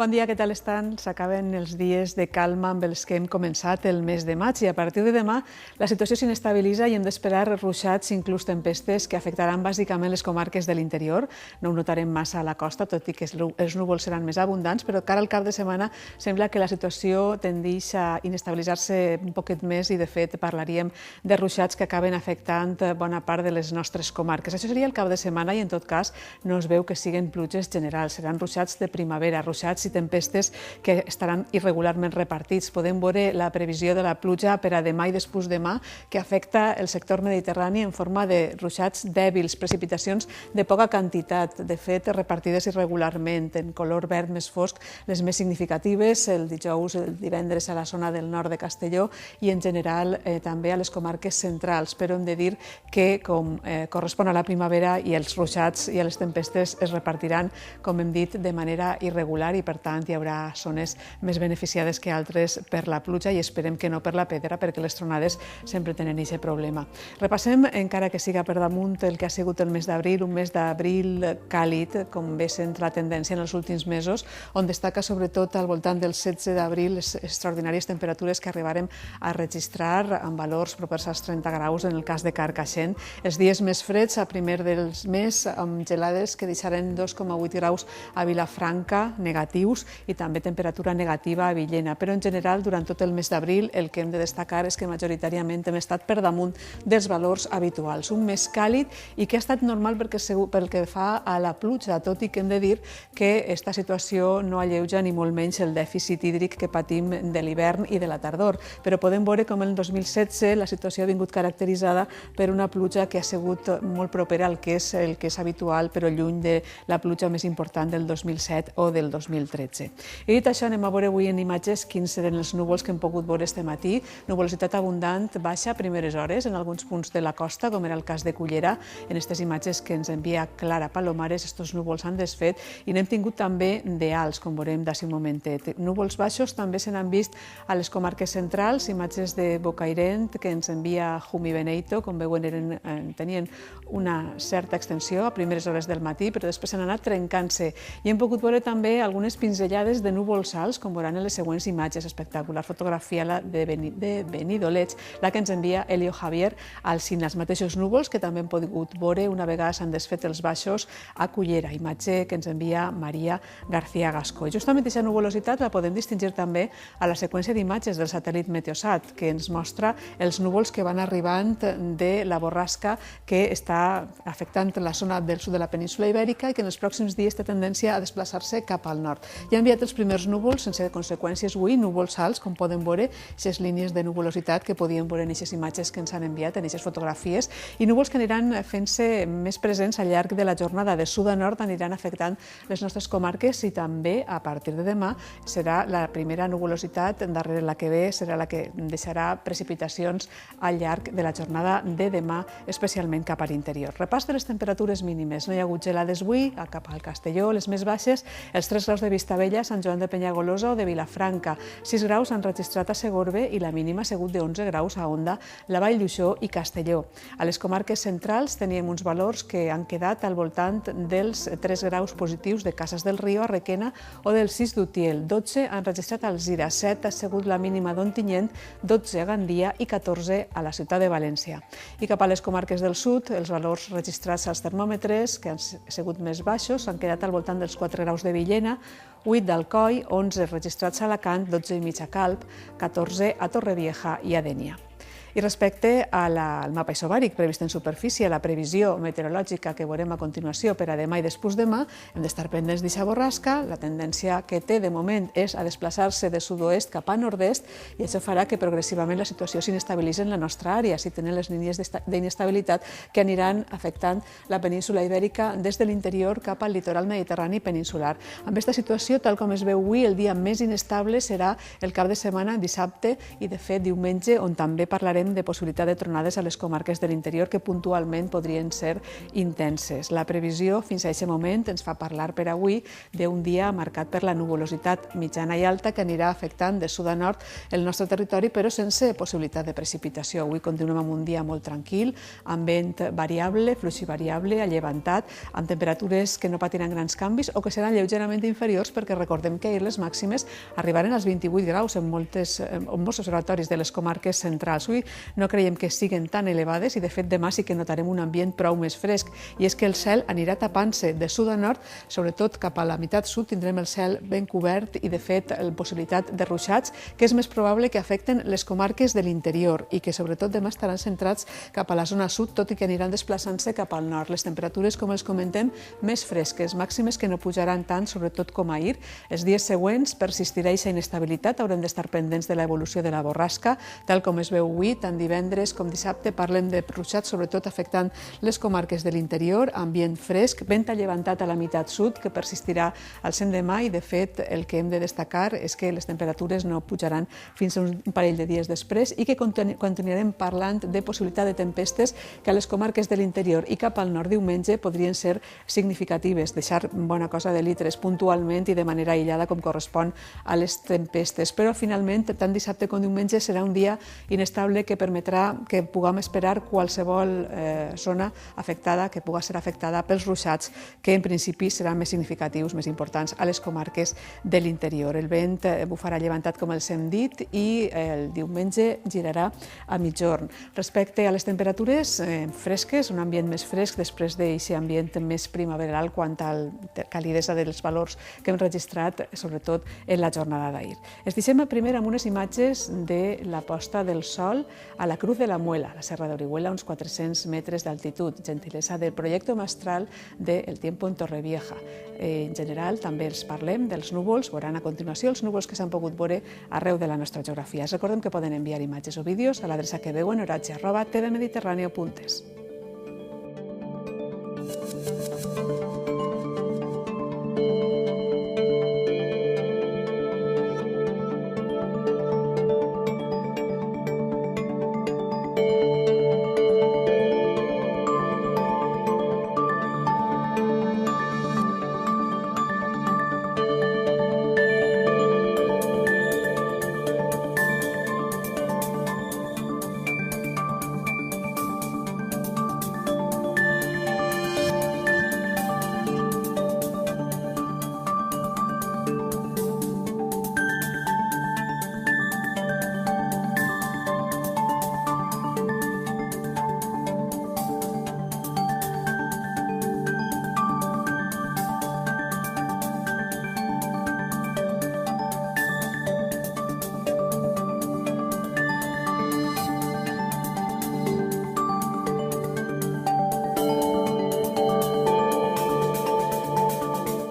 Bon dia, què tal estan? S'acaben els dies de calma amb els que hem començat el mes de maig i a partir de demà la situació s'inestabilitza i hem d'esperar ruixats, inclús tempestes, que afectaran bàsicament les comarques de l'interior. No ho notarem massa a la costa, tot i que els núvols seran més abundants, però cara al cap de setmana sembla que la situació tendeix a inestabilitzar-se un poquet més i, de fet, parlaríem de ruixats que acaben afectant bona part de les nostres comarques. Això seria el cap de setmana i, en tot cas, no es veu que siguin pluges generals. Seran ruixats de primavera, ruixats i tempestes que estaran irregularment repartits. Podem veure la previsió de la pluja per a demà i després demà que afecta el sector mediterrani en forma de ruixats dèbils, precipitacions de poca quantitat, de fet repartides irregularment, en color verd més fosc, les més significatives el dijous, el divendres a la zona del nord de Castelló i en general també a les comarques centrals, però hem de dir que com correspon a la primavera i els ruixats i les tempestes es repartiran, com hem dit, de manera irregular i per tant hi haurà zones més beneficiades que altres per la pluja i esperem que no per la pedra, perquè les tronades sempre tenen aquest problema. Repassem, encara que siga per damunt, el que ha sigut el mes d'abril, un mes d'abril càlid, com ve sent la tendència en els últims mesos, on destaca sobretot al voltant del 16 d'abril les extraordinàries temperatures que arribarem a registrar amb valors propers als 30 graus en el cas de Carcaixent. Els dies més freds a primer dels mes amb gelades que deixaran 2,8 graus a Vilafranca, negatius, i també temperatura negativa a Villena. Però en general, durant tot el mes d'abril, el que hem de destacar és que majoritàriament hem estat per damunt dels valors habituals. Un mes càlid i que ha estat normal pel que fa a la pluja, tot i que hem de dir que aquesta situació no alleuja ni molt menys el dèficit hídric que patim de l'hivern i de la tardor. Però podem veure com el 2016 la situació ha vingut caracteritzada per una pluja que ha sigut molt propera al que és habitual, però lluny de la pluja més important del 2007 o del 2013. I dit això, anem a veure avui en imatges quins seran els núvols que hem pogut veure este matí. Nuvolositat abundant, baixa a primeres hores en alguns punts de la costa, com era el cas de Cullera. En aquestes imatges que ens envia Clara Palomares, estos núvols han desfet i n'hem tingut també d'alts, com veurem d'ací un momentet. Núvols baixos també se n'han vist a les comarques centrals, imatges de Bocairent que ens envia Jumi Beneito, com veuen tenien una certa extensió a primeres hores del matí, però després s'han anat trencant-se. I hem pogut veure també algunes pinzellades de núvols alts, com veuran en les següents imatges. Espectacular fotografia de Benidolets, la que ens envia Elio Javier Alsina. Els mateixos núvols que també hem pogut veure una vegada s'han desfet els baixos a Cullera, imatge que ens envia Maria García Gascó. I justament aquesta nuvolositat la podem distingir també a la seqüència d'imatges del satèl·lit Meteosat, que ens mostra els núvols que van arribant de la borrasca que està afectant la zona del sud de la península Ibèrica i que en els pròxims dies té tendència a desplaçar-se cap al nord. Ja han enviat els primers núvols sense conseqüències avui, núvols alts, com poden veure, aquestes línies de nuvolositat que podíem veure en aquestes imatges que ens han enviat, en aquestes fotografies, i núvols que aniran fent-se més presents al llarg de la jornada. De sud a nord aniran afectant les nostres comarques i també, a partir de demà, serà la primera nuvolositat, darrere la que ve serà la que deixarà precipitacions al llarg de la jornada de demà, especialment cap a l'interior. Repàs de les temperatures mínimes. No hi ha hagut gelades avui, cap al Castelló, les més baixes, els 3 graus de Vistabella, Sant Joan de Penyagolosa o de Vilafranca. 6 graus han registrat a Segorbe i la mínima ha sigut de 11 graus a Onda, la Vall d'Uixó i Castelló. A les comarques centrals teníem uns valors que han quedat al voltant dels 3 graus positius de Casas del Río, a Requena, o del 6 d'Utiel. 12 han registrat a Alzira, 7 ha sigut la mínima d'Ontinyent, 12 a Gandia i 14 a la ciutat de València. I cap a les comarques del sud, els valors registrats als termòmetres, que han sigut més baixos, han quedat al voltant dels 4 graus de Villena, 8 d'Alcoi, 11 registrats a Alacant, 12,5 a Calp, 14 a Torrevieja i a Dénia. I respecte al mapa isobàric previst en superfície, la previsió meteorològica que veurem a continuació per a demà i després demà, hem d'estar pendents d'aquesta borrasca. La tendència que té de moment és a desplaçar-se de sud-oest cap a nord-est i això farà que progressivament la situació s'inestabilitzi en la nostra àrea, si tenen les línies d'inestabilitat que aniran afectant la península Ibèrica des de l'interior cap al litoral mediterrani peninsular. Amb aquesta situació, tal com es veu avui, el dia més inestable serà el cap de setmana, dissabte i, de fet, diumenge, on també parlarem parlarem de possibilitat de tronades a les comarques de l'interior que puntualment podrien ser intenses. La previsió fins a aquest moment ens fa parlar per avui d'un dia marcat per la nuvolositat mitjana i alta que anirà afectant de sud a nord el nostre territori, però sense possibilitat de precipitació. Avui continuem amb un dia molt tranquil, amb vent variable, fluix variable, allevantat, amb temperatures que no patiran grans canvis o que seran lleugerament inferiors, perquè recordem que ahir les màximes arribaren als 28 graus en molts observatoris de les comarques centrals. Avui no creiem que siguin tan elevades i, de fet, demà sí que notarem un ambient prou més fresc, i és que el cel anirà tapant-se de sud a nord, sobretot cap a la meitat sud tindrem el cel ben cobert i, de fet, la possibilitat de ruixats, que és més probable que afecten les comarques de l'interior i que, sobretot, demà estaran centrats cap a la zona sud, tot i que aniran desplaçant-se cap al nord. Les temperatures, com els comentem, més fresques, màximes que no pujaran tant, sobretot com ahir. Els dies següents persistirà aquesta inestabilitat, haurem d'estar pendents de l'evolució de la borrasca, tal com es veu avui, tant divendres com dissabte parlem de ruixats, sobretot afectant les comarques de l'interior, ambient fresc, vent llevantat a la meitat sud, que persistirà al l'endemà i, de fet, el que hem de destacar és que les temperatures no pujaran fins a un parell de dies després i que continuarem parlant de possibilitat de tempestes que a les comarques de l'interior i cap al nord diumenge podrien ser significatives, deixar bona cosa de litres puntualment i de manera aïllada com correspon a les tempestes. Però, finalment, tant dissabte com diumenge serà un dia inestable que permetrà que puguem esperar qualsevol zona afectada, que pugui ser afectada pels ruixats, que en principi seran més significatius, més importants a les comarques de l'interior. El vent bufarà llevantat, com els hem dit, i el diumenge girarà a mitjorn. Respecte a les temperatures fresques, un ambient més fresc després d'aquest ambient més primaveral quant a la calidesa dels valors que hem registrat, sobretot en la jornada d'ahir. Es deixem primer amb unes imatges de la posta del sol a la Cruz de la Muela, a la Serra d'Orihuela, a uns 400 metres d'altitud, gentilesa del projecte mestral de El Tiempo en Torrevieja. En general, també els parlem dels núvols, veuran a continuació els núvols que s'han pogut veure arreu de la nostra geografia. Recordem que poden enviar imatges o vídeos a l'adreça que veuen, oratge@tvmediterraneo.es.